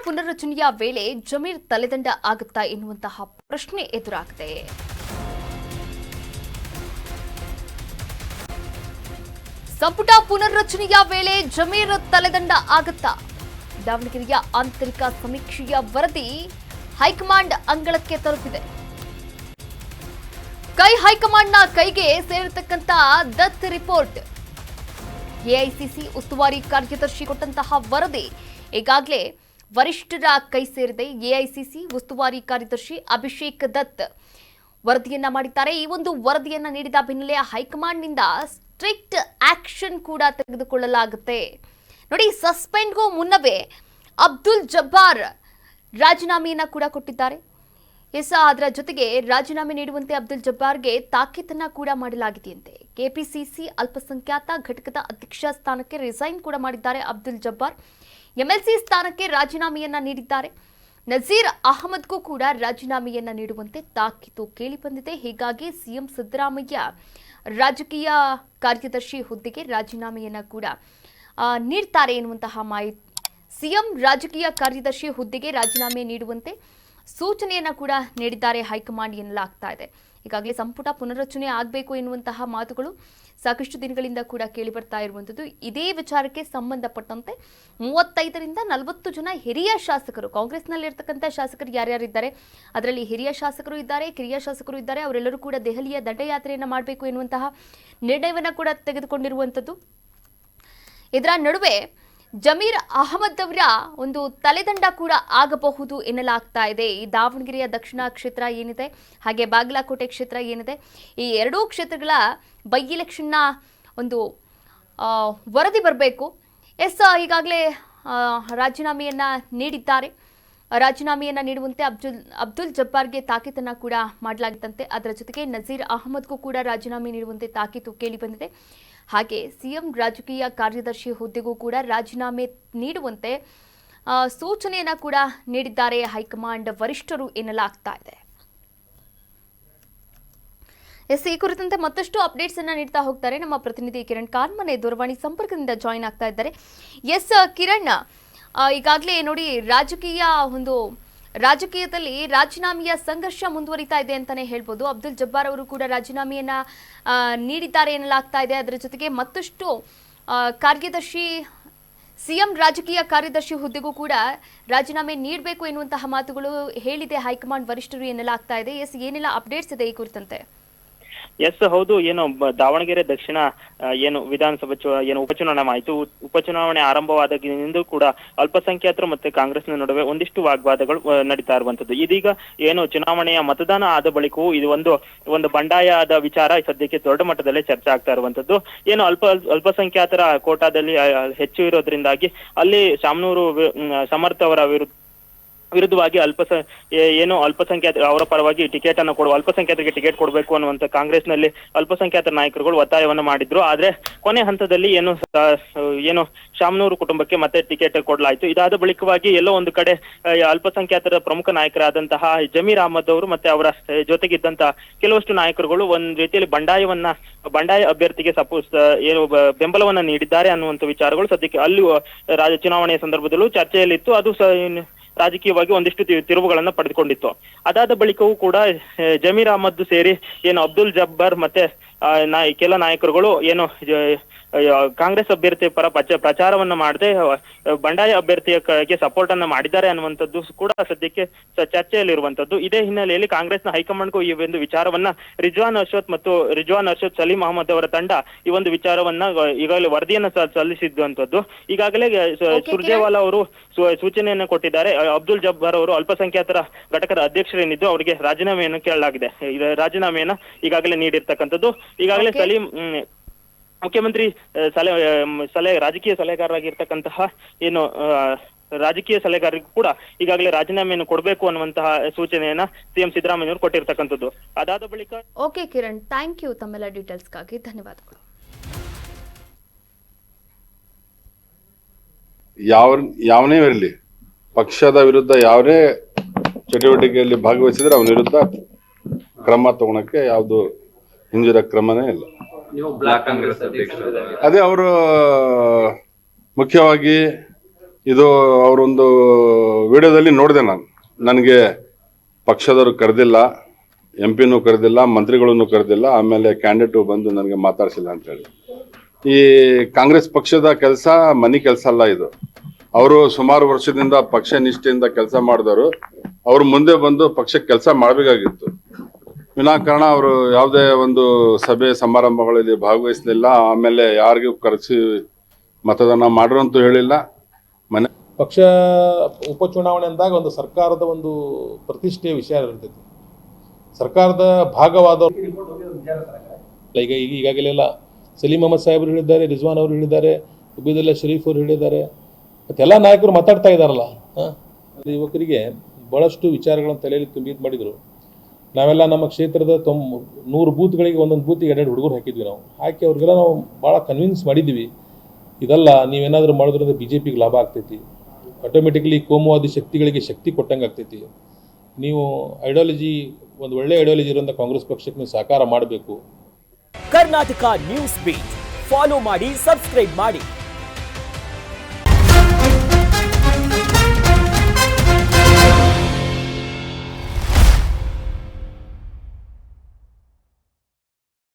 ಪುನರ್ರಚನೆಯ ವೇಳೆ ಜಮೀರ್ ತಲೆದಂಡ ಆಗುತ್ತಾ ಎನ್ನುವಂತಹ ಪ್ರಶ್ನೆ ಎದುರಾಗಿದೆ. ಸಂಪುಟ ಪುನರ್ರಚನೆಯ ವೇಳೆ ಜಮೀರ್ ತಲೆದಂಡ ಆಗುತ್ತಾ? ದಾವಣಗೆರೆಯ ಆಂತರಿಕ ಸಮೀಕ್ಷೆಯ ವರದಿ ಹೈಕಮಾಂಡ್ ಅಂಗಳಕ್ಕೆ ತಲುಪಿದೆ. ಹೈಕಮಾಂಡ್ನ ಕೈಗೆ ಸೇರಿರತಕ್ಕಂತ ದತ್ ರಿಪೋರ್ಟ್ ಎಐಸಿಸಿ ಉಸ್ತುವಾರಿ ಕಾರ್ಯದರ್ಶಿ ಕೊಟ್ಟಂತಹ ವರದಿ ಈಗಾಗಲೇ ವರಿಷ್ಠರ ಕೈ ಸೇರಿದೆ. ಎಐಸಿಸಿ ಉಸ್ತುವಾರಿ ಕಾರ್ಯದರ್ಶಿ ಅಭಿಷೇಕ್ ದತ್ ವರದಿಯನ್ನ ಮಾಡಿದ್ದಾರೆ. ಈ ಒಂದು ವರದಿಯನ್ನ ನೀಡಿದ ಬೆನ್ನಲ್ಲೇ ಹೈಕಮಾಂಡ್ನಿಂದ ಸ್ಟ್ರಿಕ್ಟ್ ಆಕ್ಷನ್ ಕೂಡ ತೆಗೆದುಕೊಳ್ಳಲಾಗುತ್ತೆ. ನೋಡಿ, ಸಸ್ಪೆಂಡ್ಗೂ ಮುನ್ನವೇ ಅಬ್ದುಲ್ ಜಬ್ಬಾರ್ ರಾಜೀನಾಮೆಯನ್ನ ಕೂಡ ಕೊಟ್ಟಿದ್ದಾರೆ. ಅದರ ಜೊತೆಗೆ ರಾಜೀನಾಮೆ ನೀಡುವಂತೆ ಅಬ್ದುಲ್ ಜಬ್ಬಾರ್ಗೆ ತಾಕೀತನ್ನ ಕೂಡ ಮಾಡಲಾಗಿದೆಯಂತೆ. ಕೆಪಿಸಿಸಿ ಅಲ್ಪಸಂಖ್ಯಾತ ಘಟಕದ ಅಧ್ಯಕ್ಷ ಸ್ಥಾನಕ್ಕೆ ರಿಸೈನ್ ಕೂಡ ಮಾಡಿದ್ದಾರೆ ಅಬ್ದುಲ್ ಜಬ್ಬಾರ್. ಎಂಎಲ್ಸಿ ಸ್ಥಾನಕ್ಕೆ ರಾಜೀನಾಮೆಯನ್ನ ನೀಡಿದ್ದಾರೆ. ನಜೀರ್ ಅಹಮದ್ಗೂ ಕೂಡ ರಾಜೀನಾಮೆಯನ್ನ ನೀಡುವಂತೆ ತಾಕೀತು ಕೇಳಿ ಬಂದಿದೆ. ಹೀಗಾಗಿ ಸಿಎಂ ಸಿದ್ದರಾಮಯ್ಯ ರಾಜಕೀಯ ಕಾರ್ಯದರ್ಶಿ ಹುದ್ದೆಗೆ ರಾಜೀನಾಮೆಯನ್ನ ಕೂಡ ನೀಡ್ತಾರೆ ಎನ್ನುವಂತಹ ಮಾಹಿತಿ. ಸಿಎಂ ರಾಜಕೀಯ ಕಾರ್ಯದರ್ಶಿ ಹುದ್ದೆಗೆ ರಾಜೀನಾಮೆ ನೀಡುವಂತೆ ಸೂಚನೆಯನ್ನ ಕೂಡ ನೀಡಿದ್ದಾರೆ ಹೈಕಮಾಂಡ್ ಎನ್ನಲಾಗ್ತಾ ಇದೆ. ಈಗಾಗಲೇ ಸಂಪುಟ ಪುನರ್ರಚನೆ ಆಗಬೇಕು ಎನ್ನುವಂತಹ ಮಾತುಗಳು ಸಾಕಷ್ಟು ದಿನಗಳಿಂದ ಕೂಡ ಕೇಳಿ ಬರ್ತಾ ಇರುವಂಥದ್ದು. ಇದೇ ವಿಚಾರಕ್ಕೆ ಸಂಬಂಧಪಟ್ಟಂತೆ 35ರಿಂದ 40 ಜನ ಹಿರಿಯ ಶಾಸಕರು, ಕಾಂಗ್ರೆಸ್ನಲ್ಲಿರ್ತಕ್ಕಂಥ ಶಾಸಕರು ಯಾರ್ಯಾರಿದ್ದಾರೆ ಅದರಲ್ಲಿ ಹಿರಿಯ ಶಾಸಕರು ಇದ್ದಾರೆ, ಕಿರಿಯ ಶಾಸಕರು ಇದ್ದಾರೆ. ಅವರೆಲ್ಲರೂ ಕೂಡ ದೆಹಲಿಯ ದಂಡಯಾತ್ರೆಯನ್ನು ಮಾಡಬೇಕು ಎನ್ನುವಂತಹ ನಿರ್ಣಯವನ್ನು ಕೂಡ ತೆಗೆದುಕೊಂಡಿರುವಂಥದ್ದು. ಇದರ ನಡುವೆ ಜಮೀರ್ ಅಹಮದ್ ಅವರ ಒಂದು ತಲೆದಂಡ ಕೂಡ ಆಗಬಹುದು ಎನ್ನಲಾಗ್ತಾ ಇದೆ. ಈ ದಾವಣಗೆರೆಯ ದಕ್ಷಿಣ ಕ್ಷೇತ್ರ ಏನಿದೆ, ಹಾಗೆ ಬಾಗಲಕೋಟೆ ಕ್ಷೇತ್ರ ಏನಿದೆ, ಈ ಎರಡೂ ಕ್ಷೇತ್ರಗಳ ಬೈ ಎಲೆಕ್ಷನ್ನ ಒಂದು ವರದಿ ಬರಬೇಕು. ಈಗಾಗಲೇ ರಾಜೀನಾಮೆಯನ್ನ ನೀಡಿದ್ದಾರೆ. ರಾಜೀನಾಮೆಯನ್ನ ನೀಡುವಂತೆ ಅಬ್ದುಲ್ ಜಬ್ಬಾರ್ಗೆ ತಾಕೀತನ್ನ ಕೂಡ ಮಾಡಲಾಗಿತ್ತಂತೆ. ಅದರ ಜೊತೆಗೆ ನಜೀರ್ ಅಹಮದ್ಗೂ ಕೂಡ ರಾಜೀನಾಮೆ ನೀಡುವಂತೆ ತಾಕೀತು ಕೇಳಿ ಬಂದಿದೆ. ಹಾಗೆ ಸಿಎಂ ರಾಜಕೀಯ ಕಾರ್ಯದರ್ಶಿ ಹುದ್ದೆಗೂ ಕೂಡ ರಾಜೀನಾಮೆ ನೀಡುವಂತೆ ಸೂಚನೆಯನ್ನ ಕೂಡ ನೀಡಿದ್ದಾರೆ ಹೈಕಮಾಂಡ್ ವರಿಷ್ಠರು ಎನ್ನಲಾಗ್ತಾ ಇದೆ. ಈ ಕುರಿತಂತೆ ಮತ್ತಷ್ಟು ಅಪ್ಡೇಟ್ಸ್ ಅನ್ನ ನೀಡ್ತಾ ಹೋಗ್ತಾರೆ ನಮ್ಮ ಪ್ರತಿನಿಧಿ ಕಿರಣ್ ಕಾರ್ಮನೆ ದೂರವಾಣಿ ಸಂಪರ್ಕದಿಂದ ಜಾಯಿನ್ ಆಗ್ತಾ ಇದ್ದಾರೆ. ಕಿರಣ್, ಈಗಾಗಲೇ ನೋಡಿ, ರಾಜಕೀಯದಲ್ಲಿ ರಾಜೀನಾಮೆಯ ಸಂಘರ್ಷ ಮುಂದುವರಿತಾ ಇದೆ ಅಂತಾನೆ ಹೇಳ್ಬೋದು. ಅಬ್ದುಲ್ ಜಬ್ಬಾರ್ ಅವರು ಕೂಡ ರಾಜೀನಾಮೆಯನ್ನ ನೀಡಿದ್ದಾರೆ ಎನ್ನಲಾಗ್ತಾ ಇದೆ. ಅದರ ಜೊತೆಗೆ ಮತ್ತಷ್ಟು ಸಿಎಂ ರಾಜಕೀಯ ಕಾರ್ಯದರ್ಶಿ ಹುದ್ದೆಗೂ ಕೂಡ ರಾಜೀನಾಮೆ ನೀಡಬೇಕು ಎನ್ನುವಂತಹ ಮಾತುಗಳು ಹೇಳಿದೆ ಹೈಕಮಾಂಡ್ ವರಿಷ್ಠರು ಎನ್ನಲಾಗ್ತಾ ಇದೆ. ಏನೆಲ್ಲ ಅಪ್ಡೇಟ್ಸ್ ಇದೆ ಈ ಕುರಿತಂತೆ? ಹೌದು, ದಾವಣಗೆರೆ ದಕ್ಷಿಣ ವಿಧಾನಸಭೆ ಉಪಚುನಾವಣೆ ಆಯಿತು. ಉಪಚುನಾವಣೆ ಆರಂಭವಾದಾಗಿನಿಂದ ಕೂಡ ಅಲ್ಪಸಂಖ್ಯಾತರು ಮತ್ತೆ ಕಾಂಗ್ರೆಸ್ನ ನಡುವೆ ಒಂದಿಷ್ಟು ವಾಗ್ವಾದಗಳು ನಡೀತಾ ಇರುವಂತದ್ದು. ಇದೀಗ ಚುನಾವಣೆಯ ಮತದಾನ ಆದ ಬಳಿಕವೂ ಇದು ಒಂದು ಬಂಡಾಯದ ವಿಚಾರ ಸದ್ಯಕ್ಕೆ ದೊಡ್ಡ ಮಟ್ಟದಲ್ಲೇ ಚರ್ಚೆ ಆಗ್ತಾ ಇರುವಂತದ್ದು. ಅಲ್ಪಸಂಖ್ಯಾತರ ಕೋಟಾದಲ್ಲಿ ಹೆಚ್ಚು ಇರೋದ್ರಿಂದಾಗಿ ಅಲ್ಲಿ ಶಾಮನೂರು ಸಮರ್ಥ ಅವರ ವಿರುದ್ಧವಾಗಿ ಅಲ್ಪಸಂಖ್ಯಾತ ಅವರ ಪರವಾಗಿ ಟಿಕೆಟ್ ಅನ್ನು ಅಲ್ಪಸಂಖ್ಯಾತರಿಗೆ ಟಿಕೆಟ್ ಕೊಡಬೇಕು ಅನ್ನುವಂತ ಕಾಂಗ್ರೆಸ್ನಲ್ಲಿ ಅಲ್ಪಸಂಖ್ಯಾತರ ನಾಯಕರುಗಳು ಒತ್ತಾಯವನ್ನ ಮಾಡಿದ್ರು. ಆದ್ರೆ ಕೊನೆ ಹಂತದಲ್ಲಿ ಶಾಮನೂರು ಕುಟುಂಬಕ್ಕೆ ಮತ್ತೆ ಟಿಕೆಟ್ ಕೊಡಲಾಯಿತು. ಇದಾದ ಬಳಿಕವಾಗಿ ಎಲ್ಲೋ ಒಂದು ಕಡೆ ಅಲ್ಪಸಂಖ್ಯಾತರ ಪ್ರಮುಖ ನಾಯಕರಾದಂತಹ ಜಮೀರ್ ಅಹಮದ್ ಅವರು ಮತ್ತೆ ಅವರ ಜೊತೆಗಿದ್ದಂತಹ ಕೆಲವಷ್ಟು ನಾಯಕರುಗಳು ಒಂದ್ ರೀತಿಯಲ್ಲಿ ಬಂಡಾಯ ಅಭ್ಯರ್ಥಿಗೆ ಬೆಂಬಲವನ್ನ ನೀಡಿದ್ದಾರೆ ಅನ್ನುವಂಥ ವಿಚಾರಗಳು ಸದ್ಯಕ್ಕೆ ಅಲ್ಲಿ ಚುನಾವಣೆಯ ಸಂದರ್ಭದಲ್ಲೂ ಚರ್ಚೆಯಲ್ಲಿತ್ತು. ಅದು ರಾಜಕೀಯವಾಗಿ ಒಂದಿಷ್ಟು ತಿರುವುಗಳನ್ನ ಪಡೆದುಕೊಂಡಿತ್ತು. ಅದಾದ ಬಳಿಕವೂ ಕೂಡ ಜಮೀರ್ ಅಹಮದ್ ಸೇರಿ ಅಬ್ದುಲ್ ಜಬ್ಬಾರ್ ಮತ್ತೆ ಕೆಲ ನಾಯಕರುಗಳು ಕಾಂಗ್ರೆಸ್ ಅಭ್ಯರ್ಥಿ ಪರ ಪ್ರಚಾರವನ್ನ ಮಾಡದೆ ಬಂಡಾಯ ಅಭ್ಯರ್ಥಿಗೆ ಸಪೋರ್ಟ್ ಅನ್ನ ಮಾಡಿದ್ದಾರೆ ಅನ್ನುವಂಥದ್ದು ಕೂಡ ಸದ್ಯಕ್ಕೆ ಚರ್ಚೆಯಲ್ಲಿರುವಂತದ್ದು. ಇದೇ ಹಿನ್ನೆಲೆಯಲ್ಲಿ ಕಾಂಗ್ರೆಸ್ನ ಹೈಕಮಾಂಡ್ಗೂ ಈ ಒಂದು ವಿಚಾರವನ್ನ ರಿಜ್ವಾನ್ ಅರ್ಷದ್ ಸಲೀಂ ಅಹಮದ್ ಅವರ ತಂಡ ಈ ಒಂದು ವಿಚಾರವನ್ನ ಈಗಾಗಲೇ ವರದಿಯನ್ನ ಸಲ್ಲಿಸಿದ್ದಂಥದ್ದು. ಈಗಾಗಲೇ ಸುರ್ಜೇವಾಲಾ ಅವರು ಸೂಚನೆಯನ್ನ ಕೊಟ್ಟಿದ್ದಾರೆ. ಅಬ್ದುಲ್ ಜಬ್ಬಾರ್ ಅವರು ಅಲ್ಪಸಂಖ್ಯಾತರ ಘಟಕದ ಅಧ್ಯಕ್ಷರೇನಿದ್ದು ಅವರಿಗೆ ರಾಜೀನಾಮೆಯನ್ನು ಕೇಳಲಾಗಿದೆ. ರಾಜೀನಾಮೆಯನ್ನ ಈಗಾಗಲೇ ನೀಡಿರ್ತಕ್ಕಂಥದ್ದು. ಈಗಾಗಲೇ ಸಲೀಂ ಮುಖ್ಯಮಂತ್ರಿ ರಾಜಕೀಯ ಸಲಹೆಗಾರರಾಗಿರ್ತಕ್ಕಂತಹ ರಾಜಕೀಯ ಸಲಹೆಗಾರರಿಗೂ ಕೂಡ ಈಗಾಗಲೇ ರಾಜೀನಾಮೆಯನ್ನು ಕೊಡಬೇಕು ಅನ್ನುವಂತಹ ಸೂಚನೆಯನ್ನ ಸಿಎಂ ಸಿದ್ದರಾಮಯ್ಯ ಕೊಟ್ಟಿರ್ತಕ್ಕಂಥದ್ದು. ಅದಾದ ಬಳಿಕ ಓಕೆ ಕಿರಣ್, ಥ್ಯಾಂಕ್ ಯು. ತಮ್ಮೆಲ್ಲ ಡೀಟೇಲ್ಸ್ಗಾಗಿ ಧನ್ಯವಾದಗಳು. ಯಾವನೇ ಇರಲಿ, ಪಕ್ಷದ ವಿರುದ್ಧ ಯಾವುದೇ ಚಟುವಟಿಕೆಯಲ್ಲಿ ಭಾಗವಹಿಸಿದ್ರೆ ಅವನ ವಿರುದ್ಧ ಕ್ರಮ ತಗೊಳಕ್ಕೆ ಯಾವುದು ಹಿಂಜರ ಕ್ರಮನೇ ಇಲ್ಲ. ಅದೇ ಅವರು ಮುಖ್ಯವಾಗಿ ಇದು ಅವರೊಂದು ವಿಡಿಯೋದಲ್ಲಿ ನೋಡಿದೆ ನಾನು. ನನಗೆ ಪಕ್ಷದವರು ಕರೆದಿಲ್ಲ, MP ಕರೆದಿಲ್ಲ, ಮಂತ್ರಿಗಳನ್ನು ಕರೆದಿಲ್ಲ, ಆಮೇಲೆ ಕ್ಯಾಂಡಿಡೇಟು ಬಂದು ನನಗೆ ಮಾತಾಡಿಸಿಲ್ಲ ಅಂತೇಳಿ. ಈ ಕಾಂಗ್ರೆಸ್ ಪಕ್ಷದ ಕೆಲಸ ಮನಿ ಕೆಲಸ ಅಲ್ಲ ಇದು. ಅವರು ಸುಮಾರು ವರ್ಷದಿಂದ ಪಕ್ಷ ನಿಷ್ಠೆಯಿಂದ ಕೆಲಸ ಮಾಡಿದವರು. ಅವರು ಮುಂದೆ ಬಂದು ಪಕ್ಷಕ್ಕೆ ಕೆಲಸ ಮಾಡಬೇಕಾಗಿತ್ತು. ವಿನಾಕಾರಣ ಅವರು ಯಾವುದೇ ಒಂದು ಸಭೆ ಸಮಾರಂಭಗಳಲ್ಲಿ ಭಾಗವಹಿಸಲಿಲ್ಲ. ಆಮೇಲೆ ಯಾರಿಗೂ ಕರೆಸಿ ಮತದಾನ ಮಾಡ್ರು ಅಂತೂ ಹೇಳಿಲ್ಲ. ಮನೆ ಪಕ್ಷ ಉಪಚುನಾವಣೆ ಅಂದಾಗ ಒಂದು ಸರ್ಕಾರದ ಒಂದು ಪ್ರತಿಷ್ಠೆಯ ವಿಷಯ ಇರ್ತೈತಿ. ಸರ್ಕಾರದ ಭಾಗವಾದವರು ಈಗ ಈಗಾಗಲೆಲ್ಲ ಸಲೀಂ ಅಹಮದ್ ಸಾಹೇಬರು ಹೇಳಿದ್ದಾರೆ, ರಿಜ್ವಾನ್ ಅವರು ಹೇಳಿದ್ದಾರೆ, ಉಬೈದುಲ್ಲಾ ಶರೀಫ್ ಅವರು ಹೇಳಿದ್ದಾರೆ, ಮತ್ತೆಲ್ಲ ನಾಯಕರು ಮಾತಾಡ್ತಾ ಇದ್ದಾರಲ್ಲ. ಯುವಕರಿಗೆ ಭಾಳಷ್ಟು ವಿಚಾರಗಳನ್ನು ತಲೆಯಲ್ಲಿ ತುಂಬಿ ಇದು ಮಾಡಿದರು. ನಾವೆಲ್ಲ ನಮ್ಮ ಕ್ಷೇತ್ರದ 100 ಬೂತ್ಗಳಿಗೆ ಒಂದೊಂದು ಬೂತಿಗೆ 2 ಹುಡುಗರು ಹಾಕಿದ್ವಿ. ನಾವು ಹಾಕಿ ಅವ್ರಿಗೆಲ್ಲ ನಾವು ಭಾಳ ಕನ್ವಿನ್ಸ್ ಮಾಡಿದ್ವಿ, ಇದಲ್ಲ ನೀವೇನಾದರೂ ಮಾಡೋದ್ರಿಂದ BJPಗೆ ಲಾಭ ಆಗ್ತೈತಿ, ಆಟೋಮೆಟಿಕ್ಲಿ ಕೋಮುವಾದಿ ಶಕ್ತಿಗಳಿಗೆ ಶಕ್ತಿ ಕೊಟ್ಟಂಗೆ ಆಗ್ತೈತಿ, ನೀವು ಐಡಿಯಾಲಜಿ ಒಂದು ಒಳ್ಳೆ ಐಡಿಯಾಲಜಿ ಇರೋಂಥ ಕಾಂಗ್ರೆಸ್ ಪಕ್ಷಕ್ಕೆ ನೀವು ಸಹಕಾರ ಮಾಡಬೇಕು. ಕರ್ನಾಟಕ ನ್ಯೂಸ್ ಬೀಟ್ ಫಾಲೋ ಮಾಡಿ, ಸಬ್ಸ್ಕ್ರೈಬ್ ಮಾಡಿ.